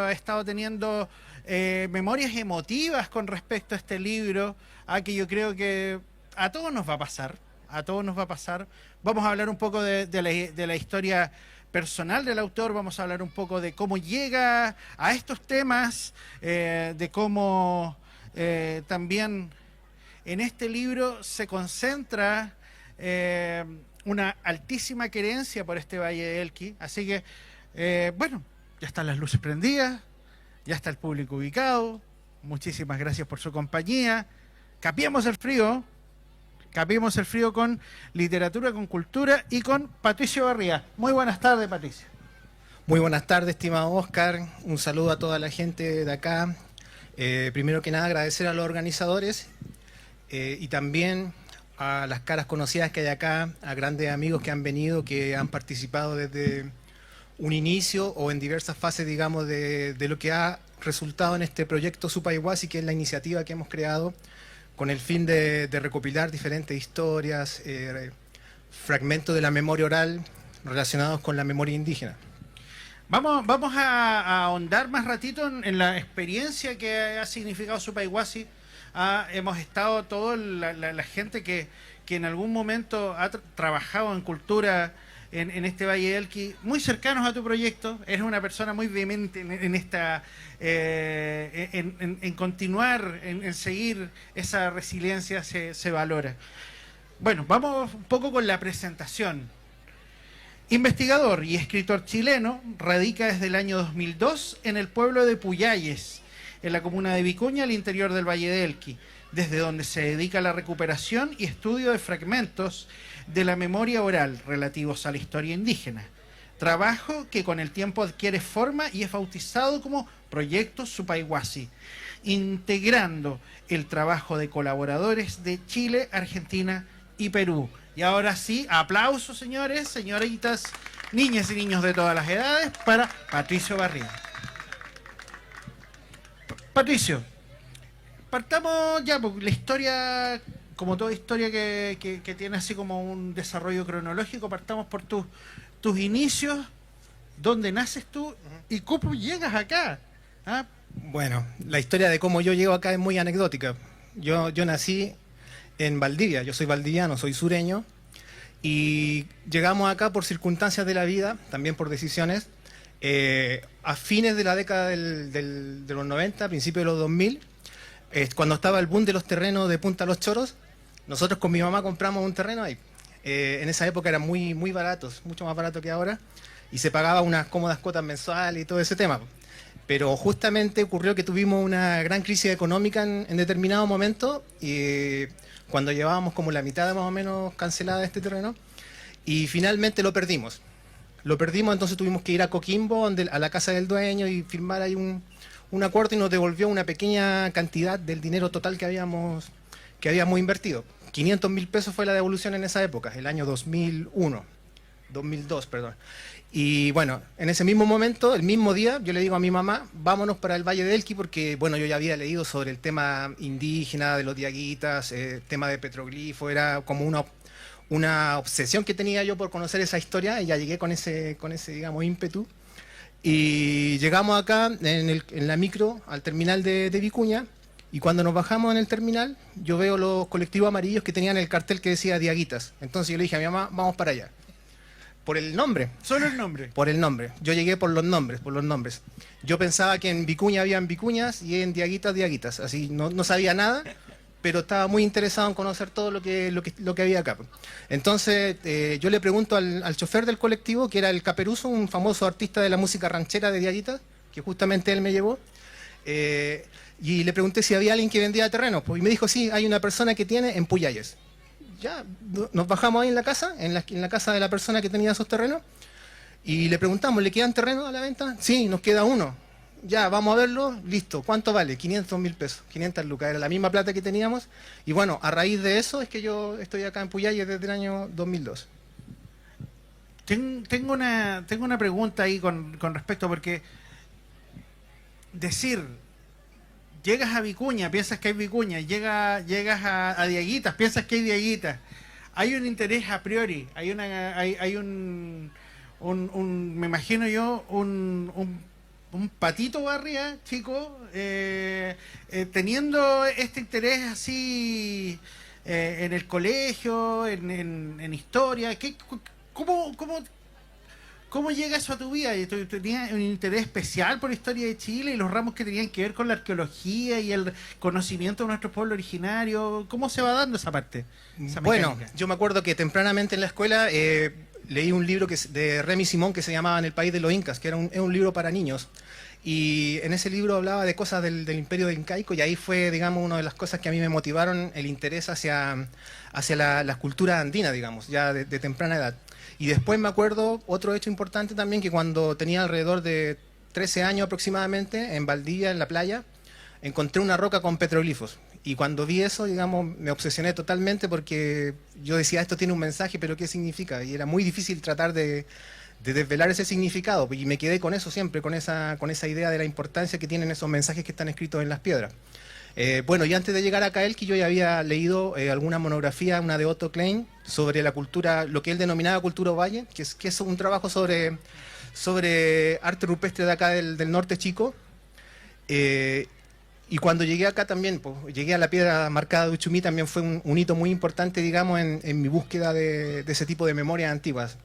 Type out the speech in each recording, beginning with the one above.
he estado teniendo memorias emotivas con respecto a este libro, que yo creo que a todos nos va a pasar, a todos nos va a pasar. Vamos a hablar un poco de la historia personal del autor, vamos a hablar un poco de cómo llega a estos temas, de cómo también en este libro se concentra una altísima querencia por este Valle de Elqui. Así que, bueno, ya están las luces prendidas, ya está el público ubicado. Muchísimas gracias por su compañía. Capiemos el frío con literatura, con cultura y con Patricio Barría. Muy buenas tardes, Patricio. Muy buenas tardes, estimado Oscar. Un saludo a toda la gente de acá. Primero que nada, agradecer a los organizadores y también a las caras conocidas que hay acá, a grandes amigos que han venido, que han participado desde un inicio o en diversas fases, digamos, de lo que ha resultado en este proyecto Supayhuasi, que es la iniciativa que hemos creado con el fin de recopilar diferentes historias, fragmentos de la memoria oral relacionados con la memoria indígena. Vamos a ahondar más ratito en la experiencia que ha significado Supayhuasi. Hemos estado toda la gente que en algún momento ha trabajado en cultura en este Valle del Elqui, muy cercanos a tu proyecto. Eres una persona muy vehemente en esta en continuar, en seguir esa resiliencia, se valora. Bueno, vamos un poco con la presentación. Investigador y escritor chileno, radica desde el año 2002 en el pueblo de Puyalles, en la comuna de Vicuña, al interior del Valle de Elqui, desde donde se dedica a la recuperación y estudio de fragmentos de la memoria oral relativos a la historia indígena. Trabajo que con el tiempo adquiere forma y es bautizado como Proyecto Supayhuasi, integrando el trabajo de colaboradores de Chile, Argentina y Perú. Y ahora sí, aplausos, señores, señoritas, niñas y niños de todas las edades, para Patricio Barría. Patricio, partamos ya, porque la historia, como toda historia que tiene así como un desarrollo cronológico, partamos por tus inicios, dónde naces tú y cómo llegas acá. Bueno, la historia de cómo yo llego acá es muy anecdótica. Yo nací en Valdivia, yo soy valdiviano, soy sureño, y llegamos acá por circunstancias de la vida, también por decisiones, a fines de la década de los 90, a principios de los 2000, cuando estaba el boom de los terrenos de Punta Los Choros. Nosotros con mi mamá compramos un terreno ahí. En esa época eran muy baratos, mucho más barato que ahora, y se pagaba unas cómodas cuotas mensuales y todo ese tema. Pero justamente ocurrió que tuvimos una gran crisis económica en determinado momento, y cuando llevábamos como la mitad más o menos cancelada este terreno, y finalmente lo perdimos. Entonces tuvimos que ir a Coquimbo, a la casa del dueño, y firmar ahí un acuerdo, y nos devolvió una pequeña cantidad del dinero total que habíamos invertido. 500.000 pesos fue la devolución en esa época, el año 2002, perdón. Y bueno, en ese mismo momento, el mismo día, yo le digo a mi mamá, vámonos para el Valle de Elqui, porque bueno, yo ya había leído sobre el tema indígena, de los diaguitas, tema de petroglifo, era como una obsesión que tenía yo por conocer esa historia, y ya llegué con ese digamos, ímpetu. Y llegamos acá en la micro al terminal de Vicuña, y cuando nos bajamos en el terminal, yo veo los colectivos amarillos que tenían el cartel que decía Diaguitas. Entonces yo le dije a mi mamá, vamos para allá. Por el nombre. Solo el nombre. Por el nombre. Yo llegué por los nombres. Yo pensaba que en Vicuña habían Vicuñas y en Diaguitas, Diaguitas. Así no sabía nada, pero estaba muy interesado en conocer todo lo que había acá. Entonces yo le pregunto al chofer del colectivo, que era el Caperuso, un famoso artista de la música ranchera de Diaguitas, que justamente él me llevó, y le pregunté si había alguien que vendía terrenos, y me dijo, sí, hay una persona que tiene en Puyalles. Ya, nos bajamos ahí en la casa, en la casa de la persona que tenía esos terrenos, y le preguntamos, ¿le quedan terrenos a la venta? Sí, nos queda uno. Ya, vamos a verlo, listo. ¿Cuánto vale? 500.000 pesos, 500 lucas, era la misma plata que teníamos. Y bueno, a raíz de eso es que yo estoy acá en Puyalles desde el año 2002. Tengo una pregunta ahí con respecto, porque decir, llegas a Vicuña, piensas que hay Vicuña, llegas a Diaguitas, piensas que hay Diaguitas. Hay un interés a priori, hay un me imagino yo, un un patito barria, chico, teniendo este interés así en el colegio, en historia. Cómo, ¿Cómo llega eso a tu vida? ¿Tú tenías un interés especial por la historia de Chile y los ramos que tenían que ver con la arqueología y el conocimiento de nuestro pueblo originario? ¿Cómo se va dando esa parte? Esa Bueno, mecánica? yo me acuerdo que tempranamente en la escuela leí un libro de Remy Simón que se llamaba En el país de los incas, que es un libro para niños. Y en ese libro hablaba de cosas del imperio incaico, y ahí fue, digamos, una de las cosas que a mí me motivaron el interés hacia la cultura andina, digamos, ya de temprana edad. Y después me acuerdo otro hecho importante también, que cuando tenía alrededor de 13 años aproximadamente, en Valdivia, en la playa, encontré una roca con petroglifos. Y cuando vi eso, digamos, me obsesioné totalmente, porque yo decía, esto tiene un mensaje, pero ¿qué significa? Y era muy difícil tratar de desvelar ese significado, y me quedé con eso siempre, con esa idea de la importancia que tienen esos mensajes que están escritos en las piedras. Bueno, y antes de llegar a Caelqui, yo ya había leído alguna monografía, una de Otto Klein, sobre la cultura, lo que él denominaba cultura ovalle, que es un trabajo sobre arte rupestre de acá del norte chico. Y cuando llegué acá también, pues, llegué a la piedra marcada de Uchumí, también fue un hito muy importante, digamos, en mi búsqueda de ese tipo de memorias antiguas.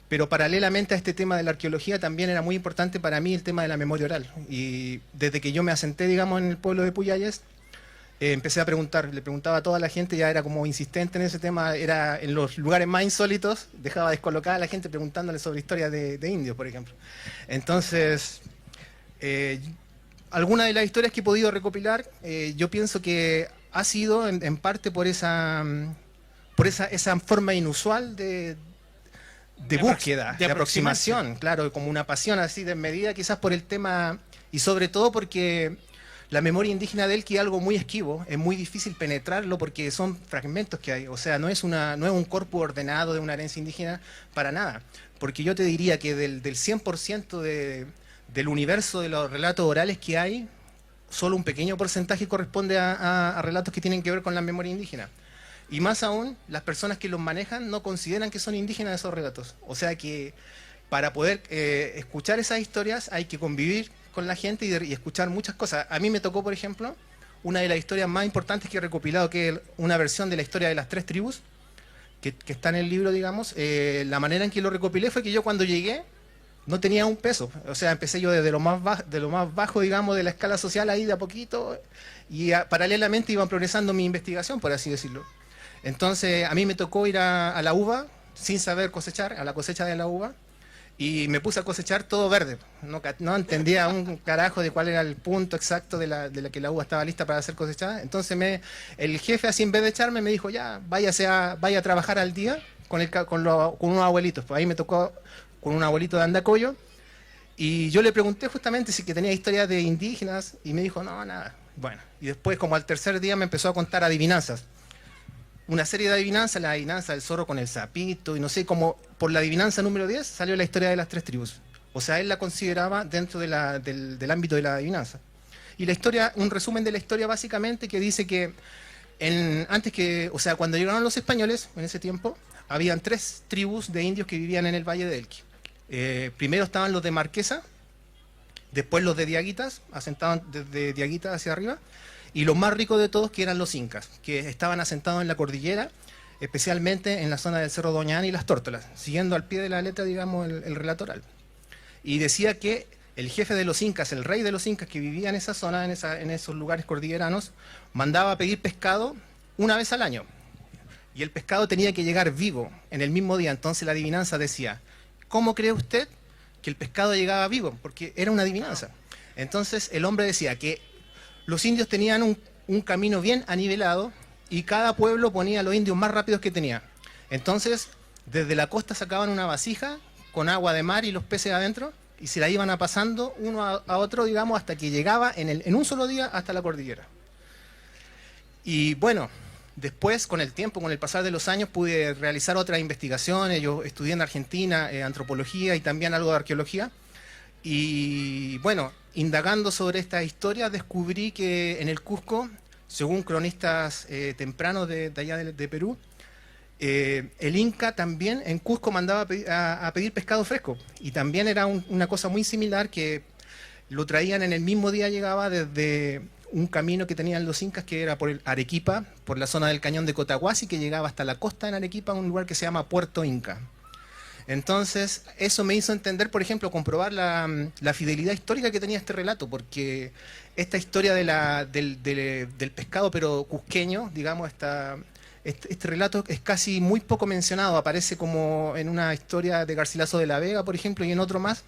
Pero paralelamente a este tema de la arqueología, también era muy importante para mí el tema de la memoria oral. Y desde que yo me asenté, digamos, en el pueblo de Puyalles, empecé a preguntar, le preguntaba a toda la gente, ya era como insistente en ese tema, era en los lugares más insólitos, dejaba descolocada a la gente preguntándole sobre historias de indios, por ejemplo. Entonces, algunas de las historias que he podido recopilar, yo pienso que ha sido en parte por esa forma inusual de búsqueda, de aproximación, claro, como una pasión así desmedida, quizás por el tema, y sobre todo porque la memoria indígena de Elqui es algo muy esquivo, es muy difícil penetrarlo porque son fragmentos que hay, o sea, no es un corpus ordenado de una herencia indígena para nada, porque yo te diría que del 100% del universo de los relatos orales que hay, solo un pequeño porcentaje corresponde a relatos que tienen que ver con la memoria indígena. Y más aún, las personas que los manejan no consideran que son indígenas esos relatos. O sea que para poder escuchar esas historias hay que convivir con la gente y escuchar muchas cosas. A mí me tocó, por ejemplo, una de las historias más importantes que he recopilado, que es una versión de la historia de las 3 tribus, que está en el libro, digamos. La manera en que lo recopilé fue que yo cuando llegué no tenía un peso. O sea, empecé yo desde lo más bajo, digamos, de la escala social, ahí de a poquito, y paralelamente iba progresando mi investigación, por así decirlo. Entonces a mí me tocó ir a la uva sin saber cosechar, a la cosecha de la uva, y me puse a cosechar todo verde. No entendía un carajo de cuál era el punto exacto de la que la uva estaba lista para ser cosechada. Entonces el jefe, así en vez de echarme, me dijo, ya, vaya a trabajar al día con unos abuelitos. Pues ahí me tocó con un abuelito de Andacoyo, y yo le pregunté justamente si que tenía historias de indígenas, y me dijo, no, nada. Bueno, y después, como al tercer día, me empezó a contar adivinanzas. Una serie de adivinanzas, la adivinanza del zorro con el sapito, y no sé, como por la adivinanza número 10 salió la historia de las 3 tribus. O sea, él la consideraba dentro del ámbito de la adivinanza. Y la historia, un resumen de la historia básicamente, que dice que cuando llegaron los españoles, en ese tiempo, habían 3 tribus de indios que vivían en el Valle de Elqui. Primero estaban los de Marquesa, después los de Diaguitas, asentados desde Diaguitas hacia arriba, y los más ricos de todos, que eran los incas, que estaban asentados en la cordillera, especialmente en la zona del Cerro Doñana y Las Tórtolas, siguiendo al pie de la letra, digamos, el relato oral. Y decía que el jefe de los incas, el rey de los incas que vivía en esa zona, en esos lugares cordilleranos, mandaba a pedir pescado una vez al año. Y el pescado tenía que llegar vivo en el mismo día. Entonces la adivinanza decía, ¿cómo cree usted que el pescado llegaba vivo? Porque era una adivinanza. Entonces el hombre decía que los indios tenían un camino bien anivelado, y cada pueblo ponía a los indios más rápidos que tenía. Entonces, desde la costa sacaban una vasija con agua de mar y los peces adentro, y se la iban pasando uno a otro, digamos, hasta que llegaba en un solo día hasta la cordillera. Y bueno, después, con el tiempo, con el pasar de los años, pude realizar otras investigaciones. Yo estudié en Argentina antropología y también algo de arqueología. Y bueno, indagando sobre esta historia, descubrí que en el Cusco, según cronistas tempranos de allá de Perú, el Inca también en Cusco mandaba a pedir pescado fresco. Y también era una cosa muy similar, que lo traían en el mismo día, llegaba desde un camino que tenían los incas, que era por el Arequipa, por la zona del cañón de Cotahuasi, que llegaba hasta la costa en Arequipa, a un lugar que se llama Puerto Inca. Entonces, eso me hizo entender, por ejemplo, comprobar la fidelidad histórica que tenía este relato, porque esta historia del pescado, pero cusqueño, digamos, este relato es casi muy poco mencionado, aparece como en una historia de Garcilaso de la Vega, por ejemplo, y en otro más,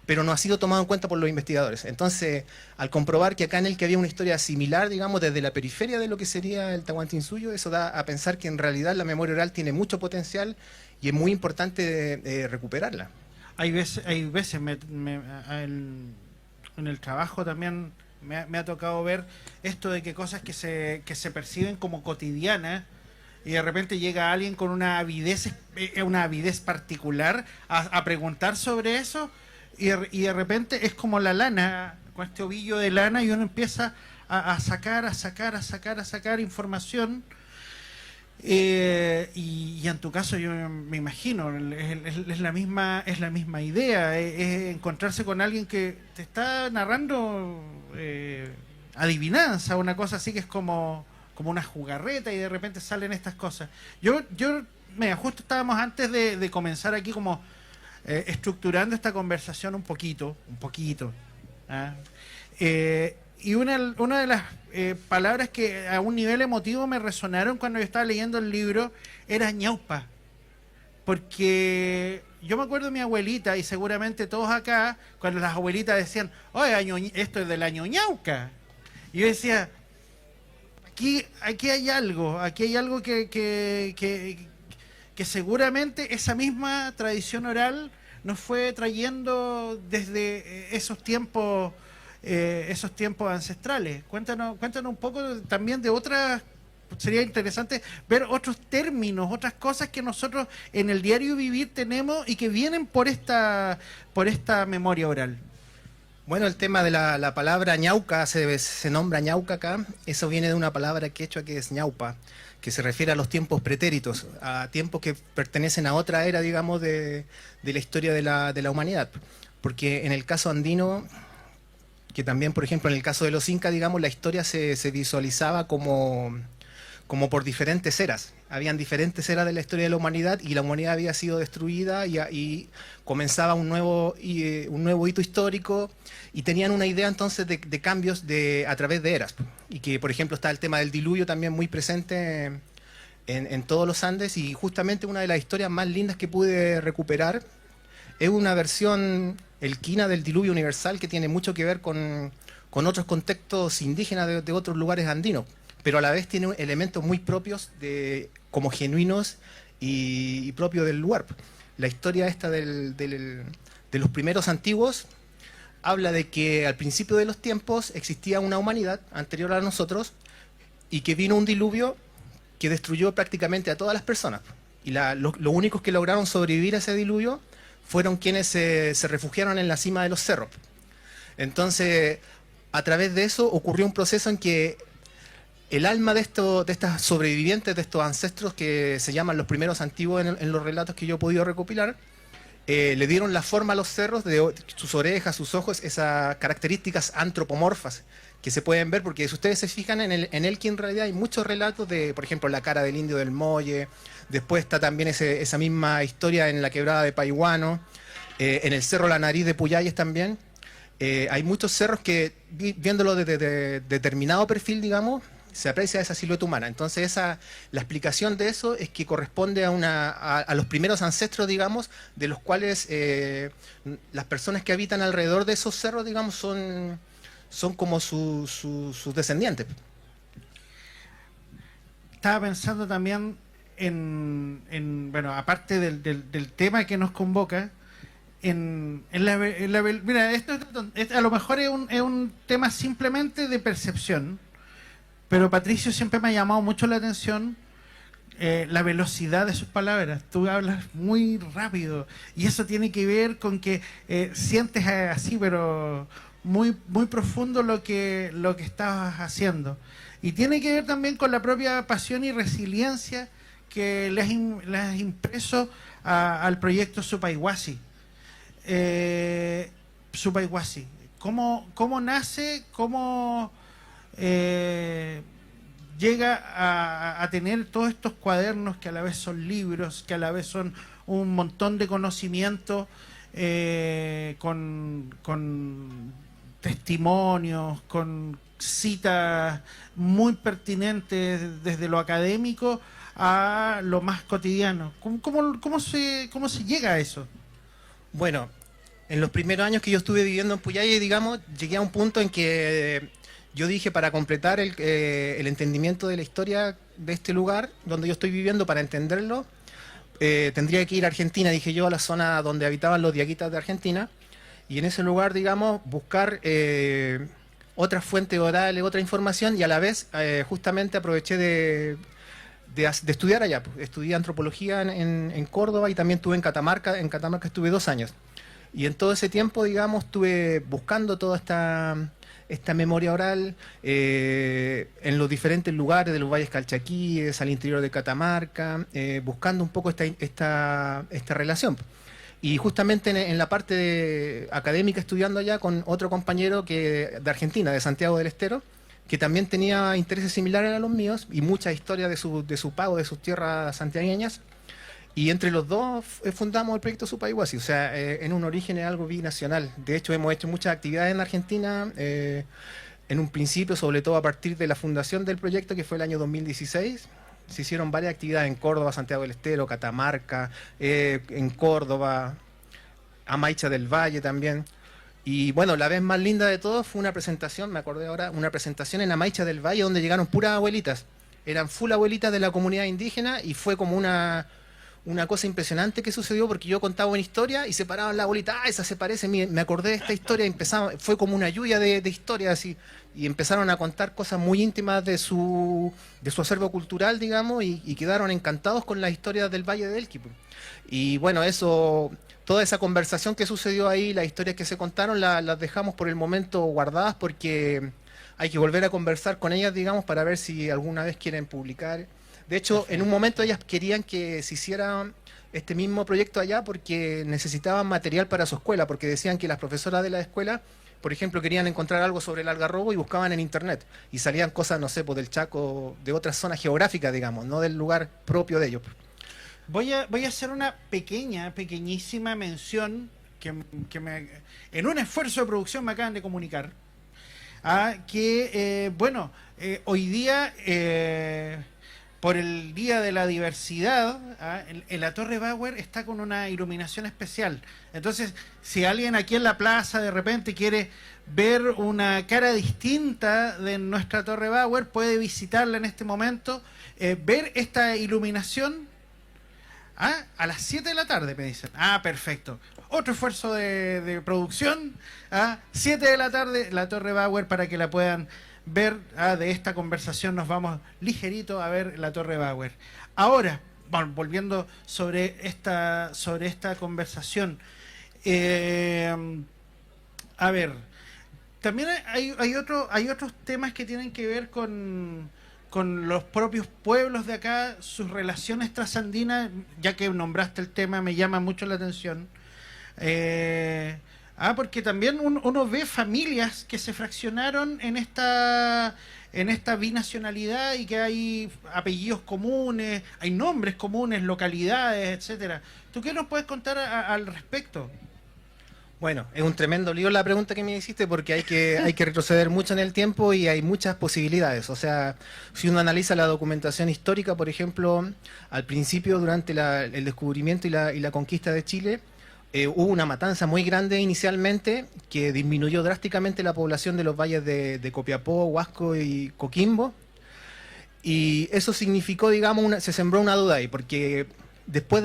pero no ha sido tomado en cuenta por los investigadores. Entonces, al comprobar que acá en el que había una historia similar, digamos, desde la periferia de lo que sería el Tahuantinsuyo, eso da a pensar que en realidad la memoria oral tiene mucho potencial y es muy importante recuperarla. Hay veces en el trabajo también me ha tocado ver esto de que cosas que se perciben como cotidianas y de repente llega alguien con una avidez particular a preguntar sobre eso y de repente es como la lana, con este ovillo de lana, y uno empieza a sacar información. Y en tu caso yo me imagino es la misma idea, es encontrarse con alguien que te está narrando adivinanza, una cosa así que es como una jugarreta, y de repente salen estas cosas. Mira, justo estábamos antes de comenzar aquí como estructurando esta conversación un poquito, ¿ah? Y una de las palabras que a un nivel emotivo me resonaron cuando yo estaba leyendo el libro era ñaupa. Porque yo me acuerdo de mi abuelita, y seguramente todos acá, cuando las abuelitas decían, oye, esto es del año ñauca. Y yo decía, aquí hay algo que seguramente esa misma tradición oral nos fue trayendo desde esos tiempos ancestrales. Cuéntanos un poco también de otras. Sería interesante ver otros términos, otras cosas que nosotros en el diario vivir tenemos y que vienen por esta memoria oral. Bueno, el tema de la palabra ñauca, se nombra ñauca acá, eso viene de una palabra quechua que es ñaupa, que se refiere a los tiempos pretéritos, a tiempos que pertenecen a otra era, digamos, de la historia de la humanidad. Porque en el caso andino, que también, por ejemplo, en el caso de los incas, digamos, la historia se visualizaba como por diferentes eras. Habían diferentes eras de la historia de la humanidad y la humanidad había sido destruida y comenzaba un nuevo hito histórico, y tenían una idea entonces de cambios a través de eras. Y que, por ejemplo, está el tema del diluvio también muy presente en todos los Andes, y justamente una de las historias más lindas que pude recuperar es una versión elquina del diluvio universal que tiene mucho que ver con otros contextos indígenas de otros lugares andinos, pero a la vez tiene elementos muy propios, como genuinos y propios del lugar. La historia esta de los primeros antiguos habla de que al principio de los tiempos existía una humanidad anterior a nosotros y que vino un diluvio que destruyó prácticamente a todas las personas. Y los únicos que lograron sobrevivir a ese diluvio fueron quienes se refugiaron en la cima de los cerros. Entonces, a través de eso ocurrió un proceso en que el alma de estas sobrevivientes, de estos ancestros que se llaman los primeros antiguos en los relatos que yo he podido recopilar, le dieron la forma a los cerros, de sus orejas, sus ojos, esas características antropomorfas que se pueden ver, porque si ustedes se fijan en Elqui, en realidad hay muchos relatos de, por ejemplo, la cara del indio del Molle. Después está también esa misma historia en la quebrada de Paihuano, en el cerro La Nariz de Puyalles también. Hay muchos cerros que, viéndolo desde determinado perfil, digamos, se aprecia esa silueta humana. Entonces la explicación de eso es que corresponde a los primeros ancestros, digamos, de los cuales las personas que habitan alrededor de esos cerros, digamos, son como sus descendientes. Estaba pensando también bueno, aparte del tema que nos convoca, mira, esto a lo mejor es un tema simplemente de percepción, pero Patricio siempre me ha llamado mucho la atención la velocidad de sus palabras. Tú hablas muy rápido y eso tiene que ver con que sientes así, pero muy, muy profundo lo que estabas haciendo. Y tiene que ver también con la propia pasión y resiliencia que le has impreso al proyecto Supayhuasi. Supayhuasi. cómo nace, cómo llega a tener todos estos cuadernos que a la vez son libros, que a la vez son un montón de conocimiento, con testimonios, con citas muy pertinentes desde lo académico a lo más cotidiano. ¿Cómo se llega a eso? Bueno, en los primeros años que yo estuve viviendo en Puyahue, digamos, llegué a un punto en que yo dije, para completar el entendimiento de la historia de este lugar donde yo estoy viviendo, para entenderlo, tendría que ir a Argentina, dije yo, a la zona donde habitaban los diaguitas de Argentina, y en ese lugar, digamos, buscar otras fuentes orales, otra información, y a la vez justamente aproveché de estudiar allá. Estudié antropología en Córdoba, y también estuve en Catamarca estuve 2 años. Y en todo ese tiempo, digamos, estuve buscando toda esta memoria oral en los diferentes lugares de los valles calchaquíes, al interior de Catamarca, buscando un poco esta relación. Y justamente en la parte académica, estudiando allá con otro compañero de Argentina, de Santiago del Estero, que también tenía intereses similares a los míos y muchas historias de su pago, de sus tierras santiagueñas. Y entre los dos fundamos el proyecto Supayhuasi. O sea, en un origen es algo binacional. De hecho, hemos hecho muchas actividades en Argentina, en un principio, sobre todo a partir de la fundación del proyecto, que fue el año 2016. Se hicieron varias actividades en Córdoba, Santiago del Estero, Catamarca, en Córdoba, Amaicha del Valle también. Y bueno, la vez más linda de todo fue una presentación, me acordé ahora, una presentación en Amaicha del Valle, donde llegaron puras abuelitas. Eran full abuelitas de la comunidad indígena, y fue como una cosa impresionante que sucedió, porque yo contaba una historia y se paraban la abuelita, esa se parece, me acordé de esta historia, y fue como una lluvia de historias así, y empezaron a contar cosas muy íntimas de su acervo cultural, digamos, y quedaron encantados con las historias del Valle de Elqui. Y bueno, toda esa conversación que sucedió ahí, las historias que se contaron, las dejamos por el momento guardadas, porque hay que volver a conversar con ellas, digamos, para ver si alguna vez quieren publicar. De hecho, en un momento ellas querían que se hiciera este mismo proyecto allá, porque necesitaban material para su escuela, porque decían que las profesoras de la escuela, por ejemplo, querían encontrar algo sobre el algarrobo y buscaban en internet, y salían cosas, no sé, pues del Chaco, de otras zonas geográficas, digamos, no del lugar propio de ellos. Voy a hacer una pequeñísima mención que en un esfuerzo de producción me acaban de comunicar, hoy día, por el Día de la Diversidad, en la Torre Bauer está con una iluminación especial. Entonces, si alguien aquí en la plaza de repente quiere ver una cara distinta de nuestra Torre Bauer, puede visitarla en este momento, ver esta iluminación. A las 7 de la tarde, me dicen. Perfecto. Otro esfuerzo de producción. 7 de la tarde, la Torre Bauer, para que la puedan ver. De esta conversación nos vamos ligerito a ver la Torre Bauer. Ahora, bueno, volviendo sobre esta conversación. A ver, también hay otros temas que tienen que ver con los propios pueblos de acá, sus relaciones trasandinas. Ya que nombraste el tema, me llama mucho la atención. Porque también uno ve familias que se fraccionaron en esta binacionalidad, y que hay apellidos comunes, hay nombres comunes, localidades, etcétera. ¿Tú qué nos puedes contar al respecto? Bueno, es un tremendo lío la pregunta que me hiciste, porque hay que retroceder mucho en el tiempo y hay muchas posibilidades. O sea, si uno analiza la documentación histórica, por ejemplo, al principio, durante el descubrimiento y la conquista de Chile, hubo una matanza muy grande inicialmente, que disminuyó drásticamente la población de los valles de Copiapó, Huasco y Coquimbo. Y eso significó, digamos, se sembró una duda ahí, porque después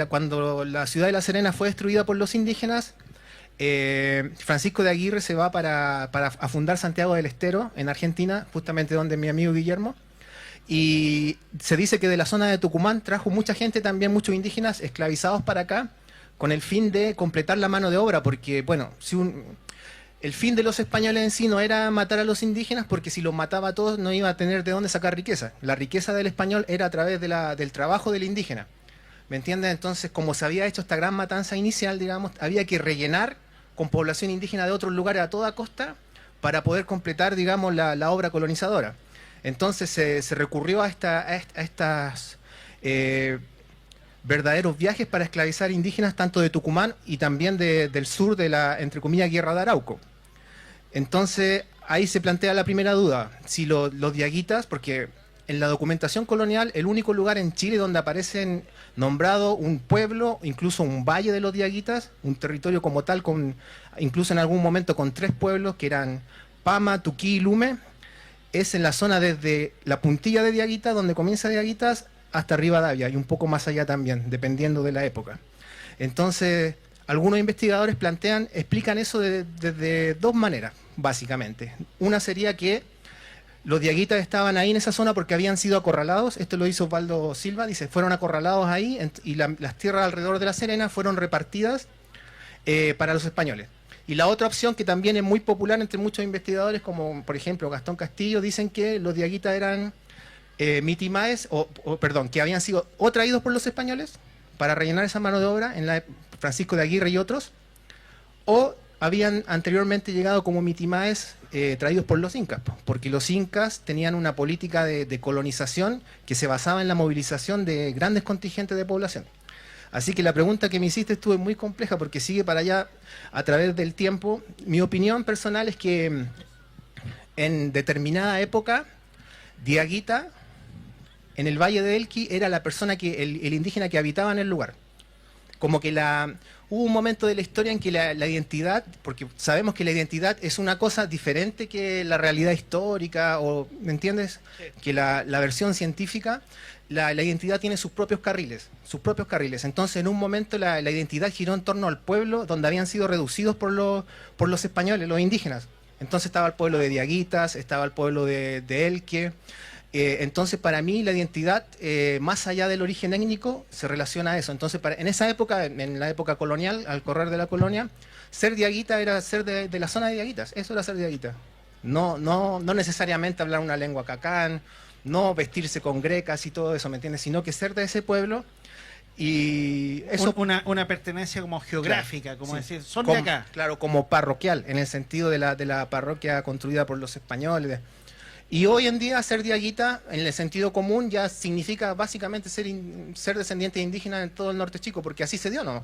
cuando la ciudad de La Serena fue destruida por los indígenas, Francisco de Aguirre se va a fundar Santiago del Estero, en Argentina, justamente donde mi amigo Guillermo, y se dice que de la zona de Tucumán trajo mucha gente, también muchos indígenas esclavizados para acá, con el fin de completar la mano de obra, porque, bueno, el fin de los españoles en sí no era matar a los indígenas, porque si los mataba a todos no iba a tener de dónde sacar riqueza. La riqueza del español era a través del trabajo del indígena. ¿Me entiendes? Entonces, como se había hecho esta gran matanza inicial, digamos, había que rellenar con población indígena de otros lugares a toda costa para poder completar, digamos, la obra colonizadora. Entonces se recurrió a estas verdaderos viajes para esclavizar indígenas tanto de Tucumán y también del sur de la, entre comillas, Guerra de Arauco. Entonces ahí se plantea la primera duda, si los diaguitas, porque en la documentación colonial el único lugar en Chile donde aparecen nombrado un pueblo, incluso un valle de los diaguitas, un territorio como tal, incluso en algún momento con 3 pueblos que eran Pama, Tuquí y Lume, es en la zona desde la puntilla de Diaguita, donde comienza Diaguitas, hasta Rivadavia y un poco más allá también, dependiendo de la época. Entonces, algunos investigadores explican eso de 2 maneras, básicamente. Una sería que los diaguitas estaban ahí en esa zona porque habían sido acorralados, esto lo hizo Osvaldo Silva, dice, fueron acorralados ahí y las tierras alrededor de La Serena fueron repartidas para los españoles. Y la otra opción, que también es muy popular entre muchos investigadores, como por ejemplo Gastón Castillo, dicen que los diaguitas eran mitimaes, perdón, que habían sido o traídos por los españoles para rellenar esa mano de obra, Francisco de Aguirre y otros, o habían anteriormente llegado como mitimaes traídos por los incas, porque los incas tenían una política de colonización que se basaba en la movilización de grandes contingentes de población. Así que la pregunta que me hiciste estuvo muy compleja porque sigue para allá a través del tiempo. Mi opinión personal es que en determinada época, Diaguita, en el Valle de Elqui, era la persona el indígena que habitaba en el lugar. Como que hubo un momento de la historia en que la identidad, porque sabemos que la identidad es una cosa diferente que la realidad histórica, o ¿me entiendes? Sí. Que la versión científica, la identidad tiene sus propios carriles. Entonces, en un momento la identidad giró en torno al pueblo donde habían sido reducidos por los españoles, los indígenas. Entonces estaba el pueblo de Diaguitas, estaba el pueblo de Elque. Entonces, para mí, la identidad, más allá del origen étnico, se relaciona a eso. Entonces, en esa época, en la época colonial, al correr de la colonia, ser diaguita era ser de la zona de Diaguitas. Eso era ser diaguita. No necesariamente hablar una lengua cacán, no vestirse con grecas y todo eso, ¿me entiendes? Sino que ser de ese pueblo y eso... Una pertenencia como geográfica, claro, como sí, decir, son de acá. Claro, como parroquial, en el sentido de la parroquia construida por los españoles. Y hoy en día ser diaguita, en el sentido común, ya significa básicamente ser descendiente indígena en todo el norte chico, porque así se dio, ¿no?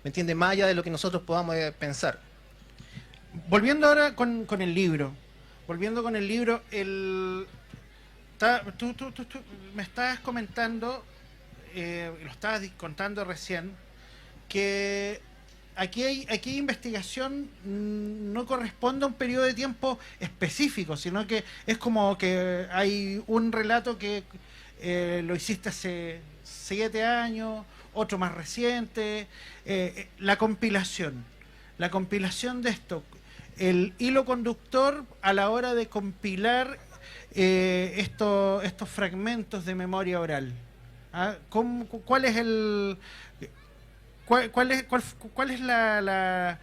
¿Me entiendes? Más allá de lo que nosotros podamos pensar. Volviendo ahora con el libro. Tú me estabas comentando, lo estabas contando recién, que aquí hay investigación, no corresponde a un periodo de tiempo específico, sino que es como que hay un relato que lo hiciste hace 7 años, otro más reciente, la compilación de esto, el hilo conductor a la hora de compilar estos fragmentos de memoria oral. ¿Ah? ¿Cuál es la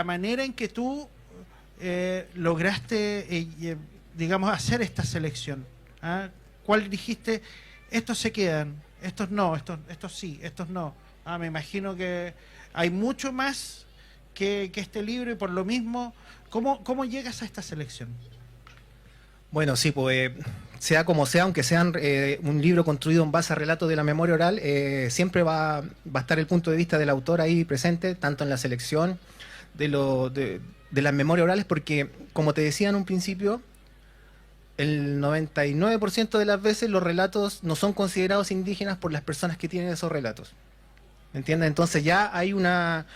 manera en que tú lograste, digamos, hacer esta selección? ¿Ah? ¿Cuál dijiste, estos se quedan, estos no, estos sí, estos no? Me imagino que hay mucho más que este libro y por lo mismo, ¿cómo llegas a esta selección? Bueno, sí, pues sea como sea, aunque sea un libro construido en base a relatos de la memoria oral, siempre va a estar el punto de vista del autor ahí presente, tanto en la selección de las memorias orales, porque, como te decía en un principio, el 99% de las veces los relatos no son considerados indígenas por las personas que tienen esos relatos. ¿Me entiendes? Entonces ya hay una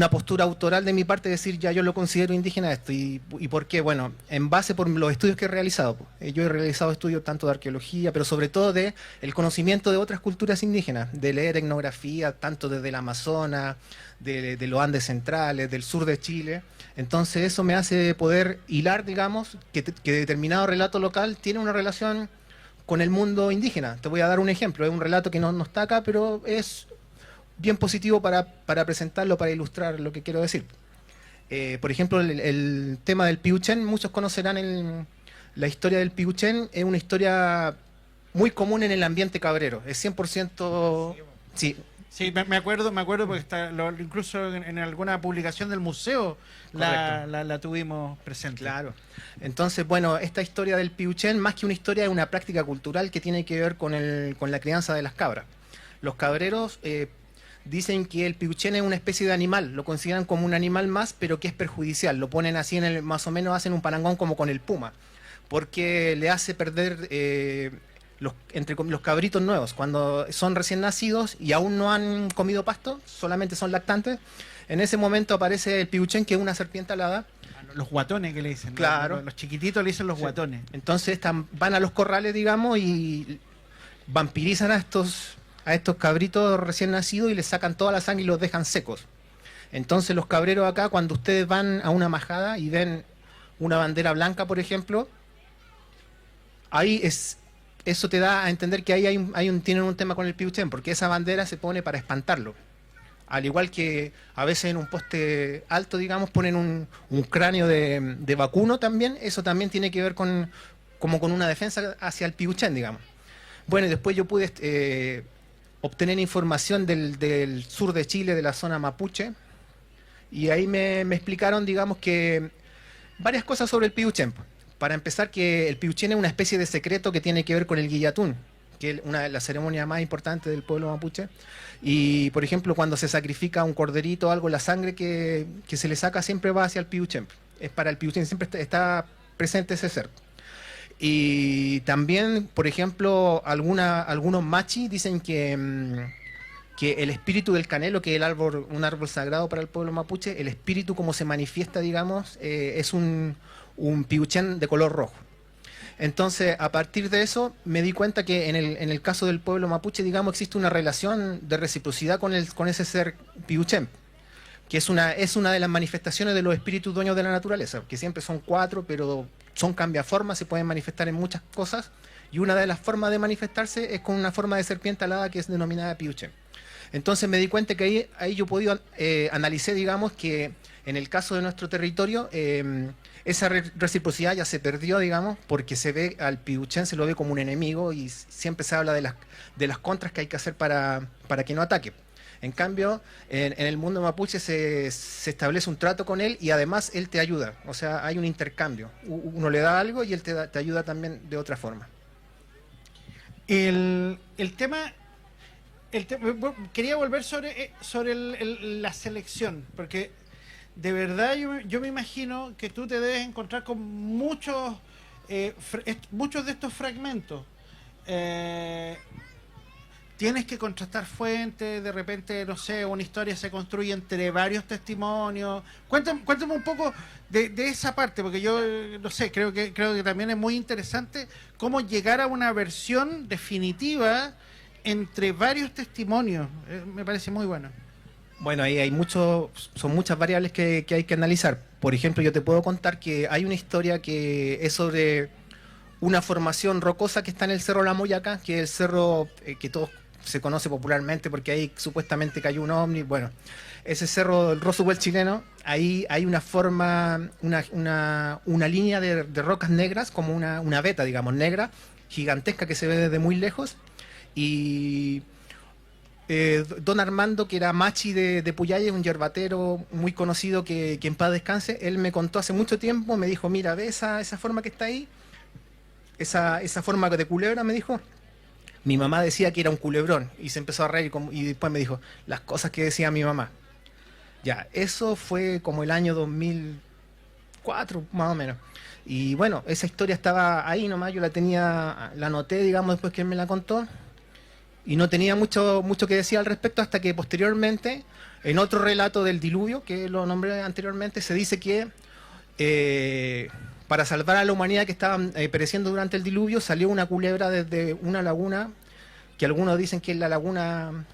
postura autoral de mi parte de decir, ya yo lo considero indígena esto. ¿Y por qué? Bueno, en base por los estudios que he realizado. Yo he realizado estudios tanto de arqueología, pero sobre todo de el conocimiento de otras culturas indígenas, de leer etnografía, tanto desde el Amazonas, de los Andes centrales, del sur de Chile. Entonces eso me hace poder hilar, digamos, que determinado relato local tiene una relación con el mundo indígena. Te voy a dar un ejemplo, es un relato que no está acá, pero es bien positivo para presentarlo, para ilustrar lo que quiero decir. Por ejemplo, el tema del Piuchen, muchos conocerán la historia del Piuchen, es una historia muy común en el ambiente cabrero, es 100%, sí, Sí, me acuerdo porque incluso en alguna publicación del museo la tuvimos presente. Claro. Entonces, bueno, esta historia del piuchen, más que una historia, es una práctica cultural que tiene que ver con la crianza de las cabras. Los cabreros dicen que el piuchen es una especie de animal, lo consideran como un animal más, pero que es perjudicial. Lo ponen así, más o menos hacen un parangón como con el puma, porque le hace perder los cabritos nuevos, cuando son recién nacidos y aún no han comido pasto, solamente son lactantes. En ese momento aparece el piuchen, que es una serpiente alada. Los guatones que le dicen. Claro. Los chiquititos le dicen los guatones. Entonces van a los corrales, digamos, y vampirizan a estos cabritos recién nacidos y les sacan toda la sangre y los dejan secos. Entonces los cabreros acá, cuando ustedes van a una majada y ven una bandera blanca, por ejemplo, eso te da a entender que ahí tienen un tema con el piuchen, porque esa bandera se pone para espantarlo. Al igual que a veces en un poste alto, digamos, ponen un cráneo de vacuno también, eso también tiene que ver como con una defensa hacia el piuchen, digamos. Bueno, y después yo pude obtener información del sur de Chile, de la zona mapuche, y ahí me explicaron, digamos, que varias cosas sobre el piuchen. Para empezar, que el piuchen es una especie de secreto que tiene que ver con el guillatún, que es una de las ceremonias más importantes del pueblo mapuche. Y, por ejemplo, cuando se sacrifica un corderito o algo, la sangre que se le saca siempre va hacia el piuchen. Es para el piuchen, siempre está presente ese ser. Y también, por ejemplo, algunos machi dicen que el espíritu del canelo, que es un árbol sagrado para el pueblo mapuche, el espíritu como se manifiesta, digamos, es un piuchen de color rojo. Entonces, a partir de eso, me di cuenta que en el caso del pueblo mapuche, digamos, existe una relación de reciprocidad con ese ser piuchen, que es una de las manifestaciones de los espíritus dueños de la naturaleza, que siempre son 4, pero son cambiaformas, se pueden manifestar en muchas cosas, y una de las formas de manifestarse es con una forma de serpiente alada que es denominada piuchen. Entonces me di cuenta que ahí yo podía analicé, digamos, que en el caso de nuestro territorio, esa reciprocidad ya se perdió, digamos, porque se ve al piuchen, se lo ve como un enemigo y siempre se habla de las contras que hay que hacer para que no ataque. En cambio, en el mundo mapuche se establece un trato con él y además él te ayuda. O sea, hay un intercambio. Uno le da algo y él te ayuda también de otra forma. El tema... quería volver sobre la selección, porque de verdad yo me imagino que tú te debes encontrar con muchos de estos fragmentos. Tienes que contrastar fuentes, de repente, no sé, una historia se construye entre varios testimonios. Cuéntame un poco de esa parte, porque yo, no sé, creo que también es muy interesante cómo llegar a una versión definitiva entre varios testimonios. Me parece muy bueno. Bueno, ahí son muchas variables que hay que analizar. Por ejemplo, yo te puedo contar que hay una historia que es sobre una formación rocosa que está en el Cerro La Moyaca, que es el cerro que todos se conoce popularmente porque ahí supuestamente cayó un ovni. Bueno, ese cerro, el Roswell chileno, ahí hay una forma, una línea de rocas negras, como una veta, digamos, negra, gigantesca, que se ve desde muy lejos. Y don Armando, que era machi de Puyaya, un yerbatero muy conocido que en paz descanse, él me contó hace mucho tiempo, me dijo, mira, ve esa forma que está ahí, esa forma de culebra, me dijo. Mi mamá decía que era un culebrón y se empezó a reír y después me dijo las cosas que decía mi mamá. Ya, eso fue como el año 2004, más o menos. Y bueno, esa historia estaba ahí nomás, yo la anoté, digamos, después que él me la contó. Y no tenía mucho que decir al respecto hasta que posteriormente, en otro relato del diluvio, que lo nombré anteriormente, se dice que para salvar a la humanidad que estaba pereciendo durante el diluvio, salió una culebra desde una laguna, que algunos dicen que es la laguna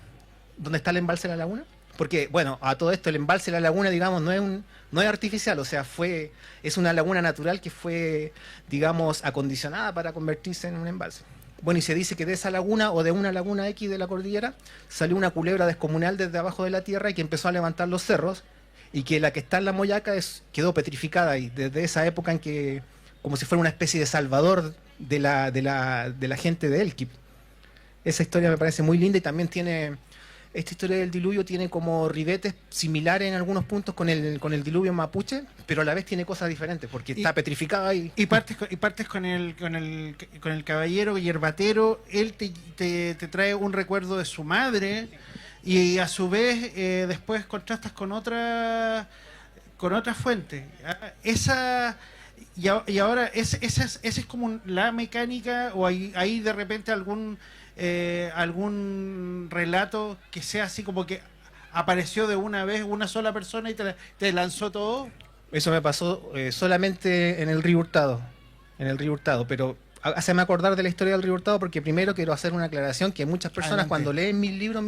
donde está el embalse de la laguna. Porque, bueno, a todo esto, el embalse de la laguna, digamos, no es artificial, o sea, es una laguna natural que fue, digamos, acondicionada para convertirse en un embalse. Bueno, y se dice que de esa laguna o de una laguna X de la cordillera salió una culebra descomunal desde abajo de la tierra y que empezó a levantar los cerros, y que la que está en la Moyaca quedó petrificada ahí desde esa época, en que como si fuera una especie de salvador de la gente de Elqui. Esa historia me parece muy linda y también tiene esta historia del diluvio tiene como ribetes similares en algunos puntos con el diluvio mapuche, pero a la vez tiene cosas diferentes, porque está petrificado ahí. Y partes con el caballero yerbatero, él te trae un recuerdo de su madre, y a su vez después contrastas con otra fuente. ¿Ya? Y ahora, esa es como la mecánica, o hay de repente algún relato que sea así como que apareció de una vez una sola persona y te lanzó todo. Eso me pasó solamente en el Río Hurtado, pero háceme acordar de la historia del Río Hurtado, porque primero quiero hacer una aclaración que muchas personas Adelante. cuando leen mis libros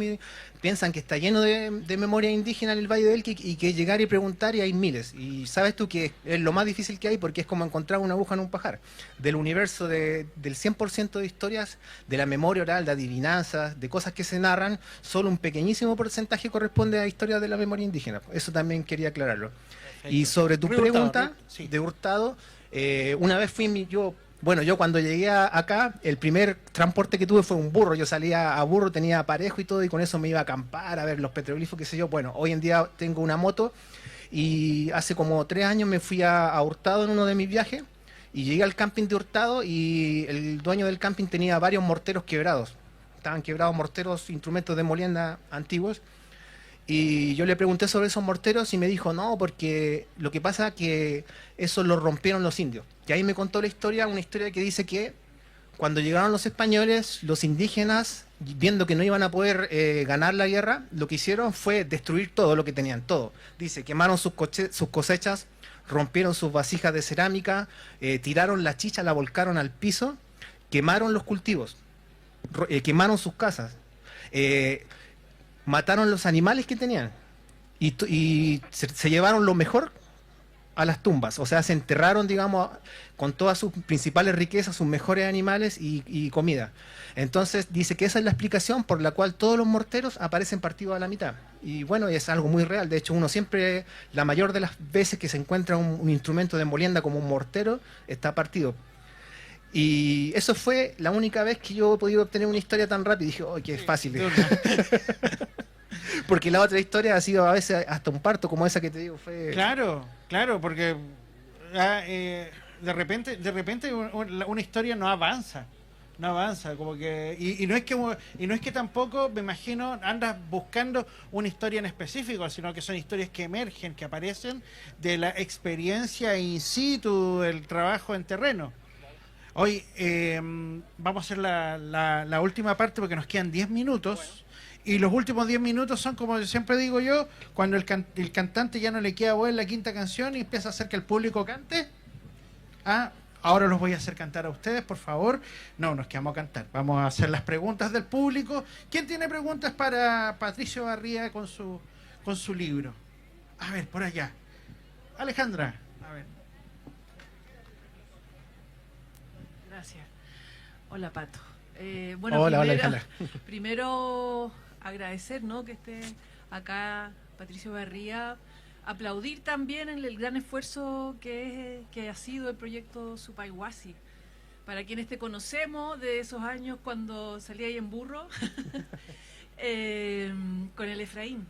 piensan que está lleno de memoria indígena en el Valle del Elqui y que llegar y preguntar y hay miles. Y sabes tú que es lo más difícil que hay, porque es como encontrar una aguja en un pajar. Del universo del 100% de historias, de la memoria oral, de adivinanzas, de cosas que se narran, solo un pequeñísimo porcentaje corresponde a historias de la memoria indígena. Eso también quería aclararlo. Y sobre tu pregunta Sí. de Hurtado, una vez yo cuando llegué acá, el primer transporte que tuve fue un burro. Yo salía a burro, tenía aparejo y todo, y con eso me iba a acampar, a ver los petroglifos, qué sé yo. Bueno, hoy en día tengo una moto y hace como 3 años me fui a Hurtado en uno de mis viajes y llegué al camping de Hurtado y el dueño del camping tenía varios morteros quebrados. Estaban quebrados morteros, instrumentos de molienda antiguos. Y yo le pregunté sobre esos morteros y me dijo, no, porque lo que pasa es que eso lo rompieron los indios. Y ahí me contó una historia que dice que cuando llegaron los españoles, los indígenas, viendo que no iban a poder ganar la guerra, lo que hicieron fue destruir todo lo que tenían, todo. Dice, quemaron sus cosechas, rompieron sus vasijas de cerámica, tiraron la chicha, la volcaron al piso, quemaron los cultivos, quemaron sus casas. Mataron los animales que tenían y se llevaron lo mejor a las tumbas, o sea, se enterraron, digamos, con todas sus principales riquezas, sus mejores animales y comida. Entonces dice que esa es la explicación por la cual todos los morteros aparecen partidos a la mitad. Y bueno, es algo muy real. De hecho, uno siempre, la mayor de las veces que se encuentra un instrumento de molienda como un mortero, está partido. Y eso fue la única vez que yo he podido obtener una historia tan rápida. Y dije, ¡oh, qué fácil! Porque la otra historia ha sido a veces hasta un parto, como esa que te digo. Claro, porque de repente una historia no avanza. No avanza, como que y no es que tampoco, me imagino, andas buscando una historia en específico, sino que son historias que emergen, que aparecen de la experiencia in situ, el trabajo en terreno. Hoy vamos a hacer la última parte porque nos quedan 10 minutos. Y los últimos 10 minutos son, como siempre digo yo, cuando el cantante ya no le queda voz en la quinta canción y empieza a hacer que el público cante. Ahora los voy a hacer cantar a ustedes, por favor. No, nos quedamos a cantar. Vamos a hacer las preguntas del público. ¿Quién tiene preguntas para Patricio Barría con su libro? A ver, por allá. Alejandra. A ver. Gracias. Hola, Pato. Hola, Alejandra. Primero agradecer, ¿no?, que esté acá Patricio Barría, aplaudir también el gran esfuerzo que ha sido el proyecto Supayhuasi. Para quienes te conocemos de esos años cuando salía ahí en burro, con el Efraín.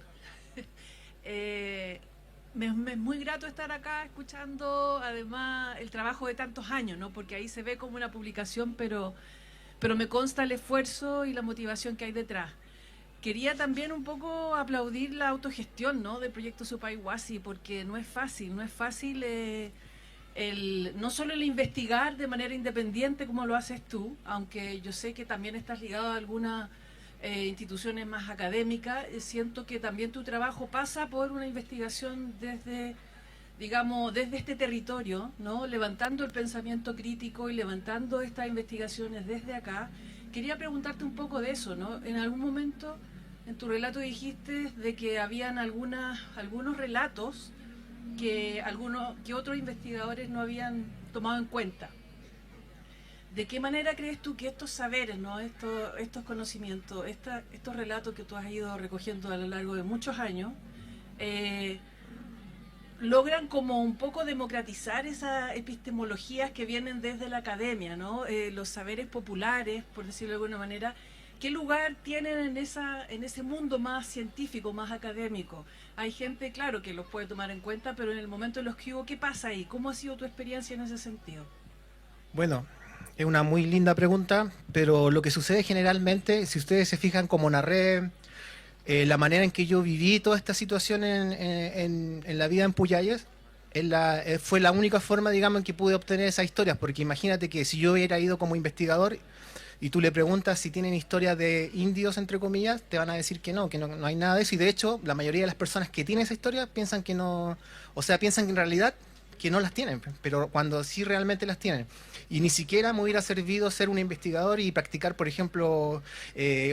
Me es muy grato estar acá escuchando además el trabajo de tantos años, ¿no? Porque ahí se ve como una publicación, pero me consta el esfuerzo y la motivación que hay detrás. Quería también un poco aplaudir la autogestión, ¿no?, del proyecto Supayhuasi, porque no es fácil no solo el investigar de manera independiente como lo haces tú, aunque yo sé que también estás ligado a algunas instituciones más académicas, siento que también tu trabajo pasa por una investigación desde este territorio, ¿no?, levantando el pensamiento crítico y levantando estas investigaciones desde acá. Quería preguntarte un poco de eso, ¿no? En algún momento en tu relato dijiste de que habían algunos relatos que otros investigadores no habían tomado en cuenta. ¿De qué manera crees tú que estos saberes, ¿no?, estos conocimientos, estos relatos que tú has ido recogiendo a lo largo de muchos años, logran como un poco democratizar esas epistemologías que vienen desde la academia, ¿no? Los saberes populares, por decirlo de alguna manera, ¿Qué lugar tienen en ese mundo más científico, más académico? Hay gente, claro, que los puede tomar en cuenta, pero en el momento en los que hubo, ¿qué pasa ahí? ¿Cómo ha sido tu experiencia en ese sentido? Bueno, es una muy linda pregunta, pero lo que sucede generalmente, si ustedes se fijan como narré la manera en que yo viví toda esta situación en la vida en Puyalles, fue la única forma, digamos, en que pude obtener esas historias, porque imagínate que si yo hubiera ido como investigador y tú le preguntas si tienen historias de indios, entre comillas, te van a decir que no hay nada de eso, y de hecho, la mayoría de las personas que tienen esa historia piensan que no, o sea, piensan que en realidad que no las tienen, pero cuando sí realmente las tienen. Y ni siquiera me hubiera servido ser un investigador y practicar, por ejemplo,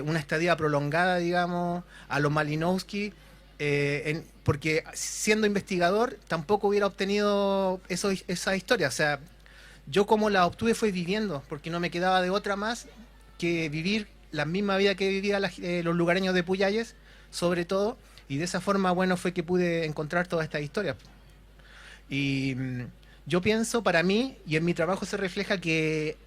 una estadía prolongada, digamos, a los Malinowski, porque siendo investigador tampoco hubiera obtenido esa historia. O sea, yo como la obtuve fue viviendo, porque no me quedaba de otra más que vivir la misma vida que vivían los lugareños de Puyalles, sobre todo, y de esa forma, bueno, fue que pude encontrar todas estas historias. Y yo pienso, para mí, y en mi trabajo se refleja que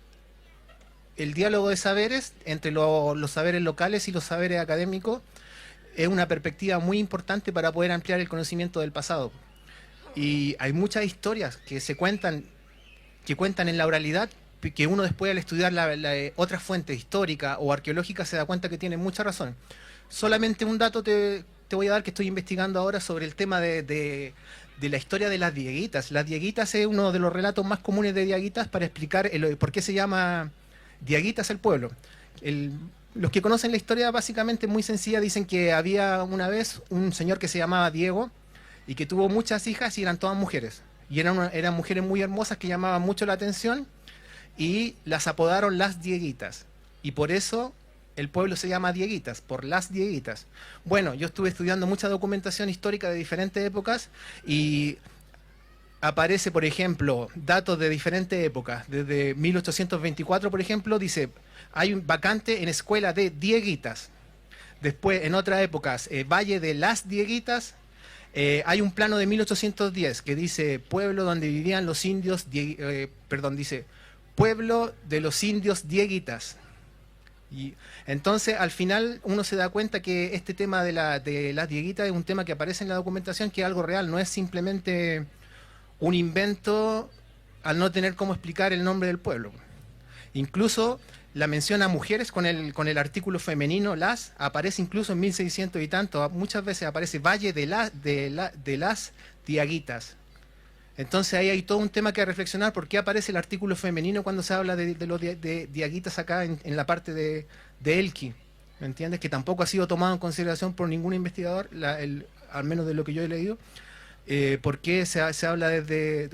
el diálogo de saberes entre los saberes locales y los saberes académicos es una perspectiva muy importante para poder ampliar el conocimiento del pasado. Y hay muchas historias que cuentan en la oralidad, que uno después al estudiar otra fuente histórica o arqueológica se da cuenta que tiene mucha razón. Solamente un dato te voy a dar, que estoy investigando ahora sobre el tema de la historia de las dieguitas. Las dieguitas es uno de los relatos más comunes de dieguitas para explicar por qué se llama dieguitas el pueblo. Los que conocen la historia básicamente muy sencilla dicen que había una vez un señor que se llamaba Diego y que tuvo muchas hijas y eran todas mujeres. Y eran mujeres muy hermosas que llamaban mucho la atención y las apodaron las dieguitas. Y por eso el pueblo se llama Dieguitas, por las Dieguitas. Bueno, yo estuve estudiando mucha documentación histórica de diferentes épocas y aparece, por ejemplo, datos de diferentes épocas. Desde 1824, por ejemplo, dice, hay un vacante en escuela de Dieguitas. Después, en otras épocas, Valle de las Dieguitas. Hay un plano de 1810 que dice, pueblo donde vivían los indios, dice, pueblo de los indios Dieguitas. Y entonces, al final, uno se da cuenta que este tema de las dieguitas es un tema que aparece en la documentación, que es algo real, no es simplemente un invento al no tener cómo explicar el nombre del pueblo. Incluso la mención a mujeres con el artículo femenino, las, aparece incluso en 1600 y tanto, muchas veces aparece Valle de las Dieguitas. Entonces ahí hay todo un tema que reflexionar, por qué aparece el artículo femenino cuando se habla de los dieguitas acá en la parte de Elqui, ¿me entiendes? Que tampoco ha sido tomado en consideración por ningún investigador, al menos de lo que yo he leído, por qué se habla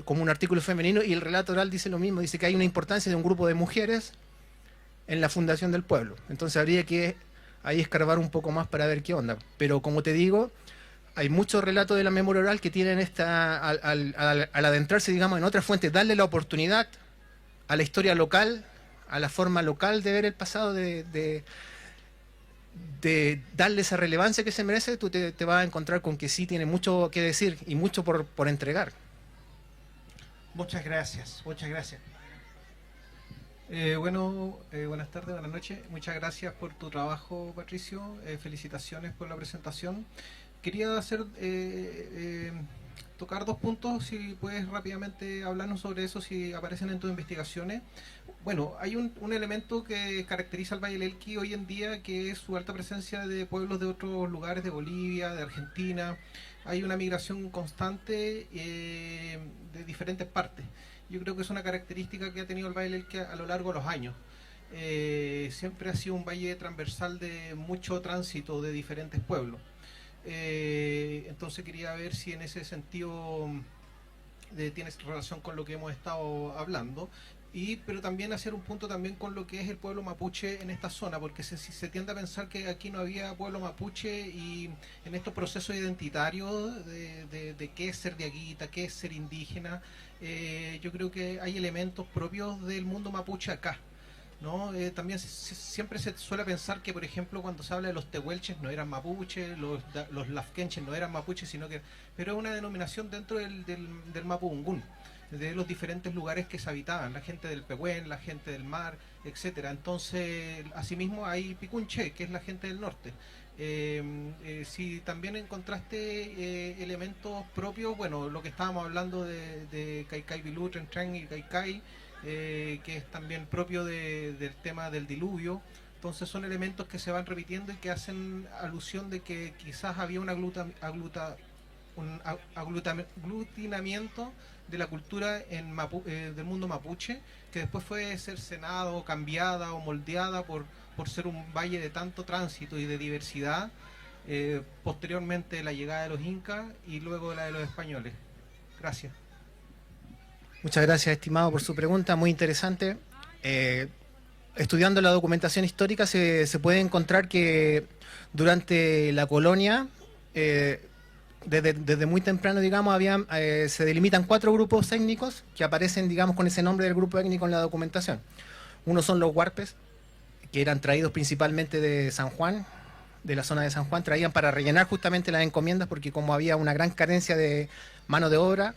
como un artículo femenino, y el relato oral dice lo mismo, dice que hay una importancia de un grupo de mujeres en la fundación del pueblo. Entonces habría que ahí escarbar un poco más para ver qué onda. Pero como te digo, hay muchos relatos de la memoria oral que tienen al adentrarse, digamos, en otras fuentes, darle la oportunidad a la historia local, a la forma local de ver el pasado, de darle esa relevancia que se merece, tú te vas a encontrar con que sí tiene mucho que decir y mucho por entregar. Muchas gracias, muchas gracias. Buenas tardes, buenas noches. Muchas gracias por tu trabajo, Patricio. Felicitaciones por la presentación. Quería tocar dos puntos, si puedes rápidamente hablarnos sobre eso, si aparecen en tus investigaciones. Bueno, hay un elemento que caracteriza al Valle del Elqui hoy en día, que es su alta presencia de pueblos de otros lugares de Bolivia, de Argentina. Hay una migración constante de diferentes partes. Yo creo que es una característica que ha tenido el Valle del Elqui a lo largo de los años. Siempre ha sido un valle transversal de mucho tránsito de diferentes pueblos. Entonces quería ver si en ese sentido tienes relación con lo que hemos estado hablando, pero también hacer un punto también con lo que es el pueblo mapuche en esta zona, porque se tiende a pensar que aquí no había pueblo mapuche, y en estos procesos identitarios de qué es ser diaguita, qué es ser indígena, yo creo que hay elementos propios del mundo mapuche acá, ¿no? También siempre se suele pensar que, por ejemplo, cuando se habla de los tehuelches no eran mapuches, los lafkenches no eran mapuches, pero es una denominación dentro del mapudungún. de los diferentes lugares que se habitaban, la gente del Pehuen, la gente del mar, etcétera. Entonces, asimismo hay Picunche, que es la gente del norte. Si también encontraste elementos propios, bueno, lo que estábamos hablando de Kaikai Bilú, Tren Tren y Kaikai, que es también propio del tema del diluvio. Entonces son elementos que se van repitiendo y que hacen alusión de que quizás había un aglutinamiento de la cultura del mundo mapuche, que después fue cercenado, cambiada o moldeada por ser un valle de tanto tránsito y de diversidad, posteriormente la llegada de los incas y luego la de los españoles. Gracias. Muchas gracias, estimado, por su pregunta, muy interesante. Estudiando la documentación histórica se puede encontrar que durante la colonia, desde muy temprano, digamos, se delimitan 4 grupos étnicos que aparecen, digamos, con ese nombre del grupo étnico en la documentación. Uno son los huarpes, que eran traídos principalmente de San Juan, de la zona de San Juan, traían para rellenar justamente las encomiendas, porque como había una gran carencia de mano de obra,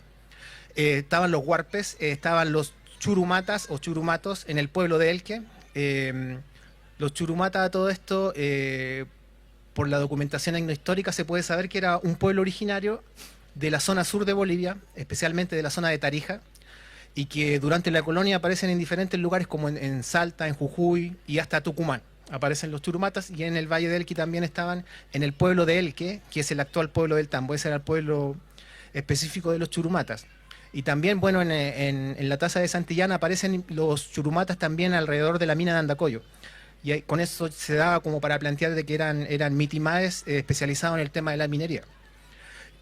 estaban los huarpes, estaban los churumatas o churumatos en el pueblo de Elque. Los churumatas, todo esto, por la documentación etnohistórica se puede saber que era un pueblo originario de la zona sur de Bolivia, especialmente de la zona de Tarija, y que durante la colonia aparecen en diferentes lugares como en Salta, en Jujuy y hasta Tucumán. Aparecen los churumatas, y en el Valle de Elqui también estaban en el pueblo de Elque, que es el actual pueblo del Tambo. Ese era el pueblo específico de los churumatas. Y también, bueno, en la Taza de Santillana aparecen los churumatas también alrededor de la mina de Andacoyo. Y con eso se daba como para plantear de que eran mitimaes especializados en el tema de la minería.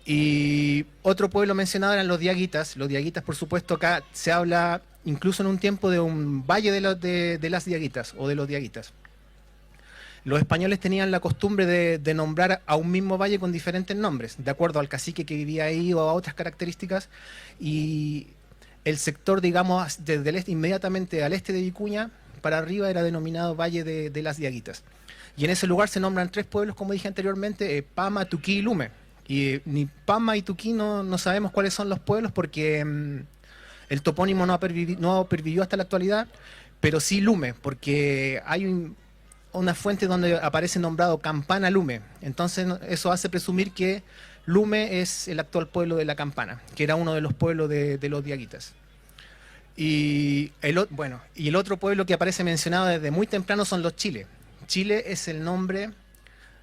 Y otro pueblo mencionado eran los diaguitas. Los diaguitas, por supuesto, acá se habla incluso en un tiempo de un valle de las diaguitas o de los diaguitas. Los españoles tenían la costumbre de nombrar a un mismo valle con diferentes nombres, de acuerdo al cacique que vivía ahí o a otras características, y el sector, digamos, desde el este, inmediatamente al este de Vicuña, para arriba era denominado Valle de las Diaguitas. Y en ese lugar se nombran 3 pueblos, como dije anteriormente, Pama, Tuquí y Lume. Y ni Pama y Tuquí no sabemos cuáles son los pueblos, porque el topónimo no pervivió hasta la actualidad, pero sí Lume, porque hay una fuente donde aparece nombrado Campana Lume. Entonces eso hace presumir que Lume es el actual pueblo de La Campana, que era uno de los pueblos de los diaguitas. Y el otro pueblo que aparece mencionado desde muy temprano son los Chile. Chile es el nombre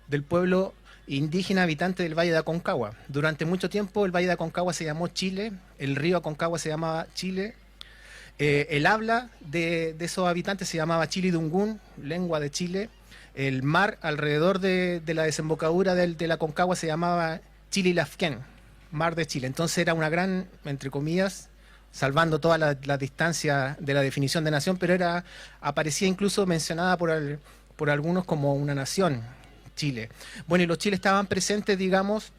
del pueblo indígena habitante del Valle de Aconcagua. Durante mucho tiempo el Valle de Aconcagua se llamó Chile, el río Aconcagua se llamaba Chile. El habla de esos habitantes se llamaba Chilidungún, lengua de Chile. El mar alrededor de la desembocadura de la Aconcagua se llamaba Chililafquén, mar de Chile. Entonces era una gran, entre comillas, salvando toda la distancia de la definición de nación, pero aparecía incluso mencionada por algunos como una nación, Chile. Bueno, y los chiles estaban presentes, digamos,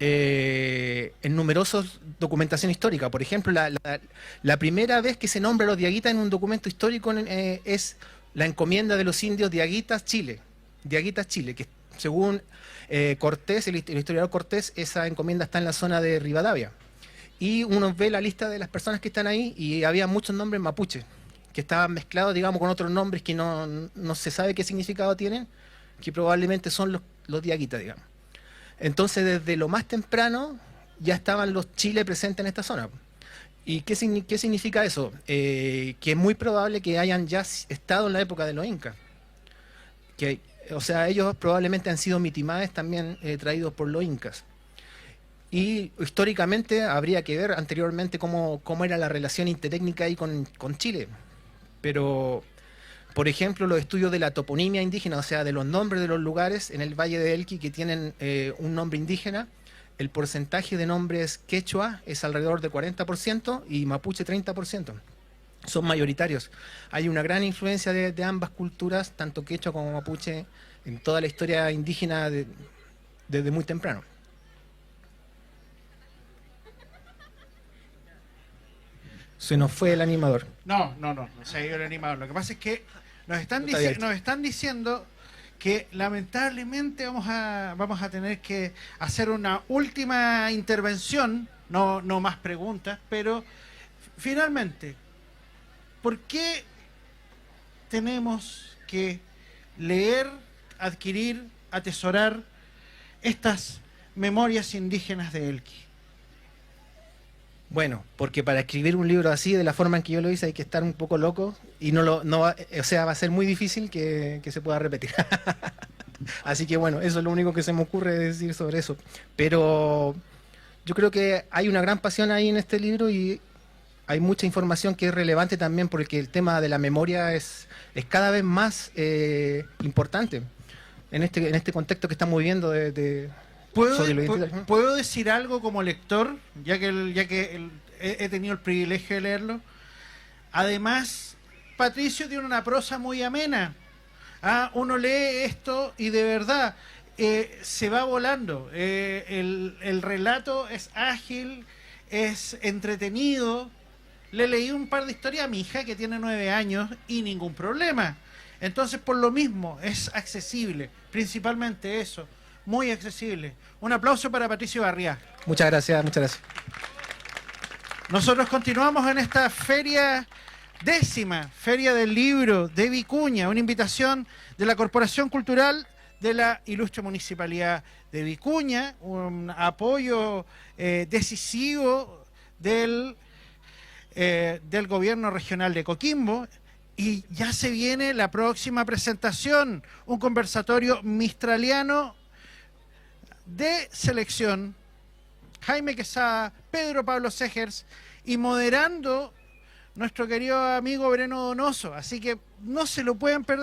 en numerosas documentación histórica. Por ejemplo, la primera vez que se nombra a los diaguitas en un documento histórico es la encomienda de los indios Diaguitas Chile, que según Cortés, el historiador Cortés, esa encomienda está en la zona de Rivadavia. Y uno ve la lista de las personas que están ahí y había muchos nombres mapuches, que estaban mezclados, digamos, con otros nombres que no se sabe qué significado tienen, que probablemente son los diaguitas, digamos. Entonces, desde lo más temprano ya estaban los chiles presentes en esta zona. ¿Y qué significa eso? Que es muy probable que hayan ya estado en la época de los incas. O sea, ellos probablemente han sido mitimaes también traídos por los incas. Y históricamente habría que ver anteriormente cómo era la relación interétnica ahí con Chile. Pero, por ejemplo, los estudios de la toponimia indígena, o sea, de los nombres de los lugares en el Valle de Elqui que tienen un nombre indígena, el porcentaje de nombres quechua es alrededor de 40% y mapuche 30%. Son mayoritarios. Hay una gran influencia de ambas culturas, tanto quechua como mapuche, en toda la historia indígena desde muy temprano. Se nos fue el animador. No se ha ido el animador. Lo que pasa es que nos están diciendo que lamentablemente vamos a tener que hacer una última intervención, no más preguntas, pero finalmente, ¿por qué tenemos que leer, adquirir, atesorar estas memorias indígenas de Elqui? Bueno, porque para escribir un libro así, de la forma en que yo lo hice, hay que estar un poco loco y o sea, va a ser muy difícil que se pueda repetir. Así que bueno, eso es lo único que se me ocurre decir sobre eso. Pero yo creo que hay una gran pasión ahí en este libro y hay mucha información que es relevante también porque el tema de la memoria es cada vez más importante en este contexto que estamos viviendo sobre la identidad. ¿Puedo decir algo como lector, ya que he tenido el privilegio de leerlo? Además, Patricio tiene una prosa muy amena. Uno lee esto y de verdad se va volando. El relato es ágil, es entretenido. Le leí un par de historias a mi hija que tiene 9 años y ningún problema. Entonces, por lo mismo, es accesible. Principalmente eso. Muy accesible. Un aplauso para Patricio Barriá. Muchas gracias, muchas gracias. Nosotros continuamos en esta décima Feria del Libro de Vicuña, una invitación de la Corporación Cultural de la Ilustre Municipalidad de Vicuña, un apoyo decisivo del Gobierno Regional de Coquimbo. Y ya se viene la próxima presentación, un conversatorio mistraliano de selección, Jaime Quesada, Pedro Pablo Segers y moderando nuestro querido amigo Breno Donoso. Así que no se lo pueden perder.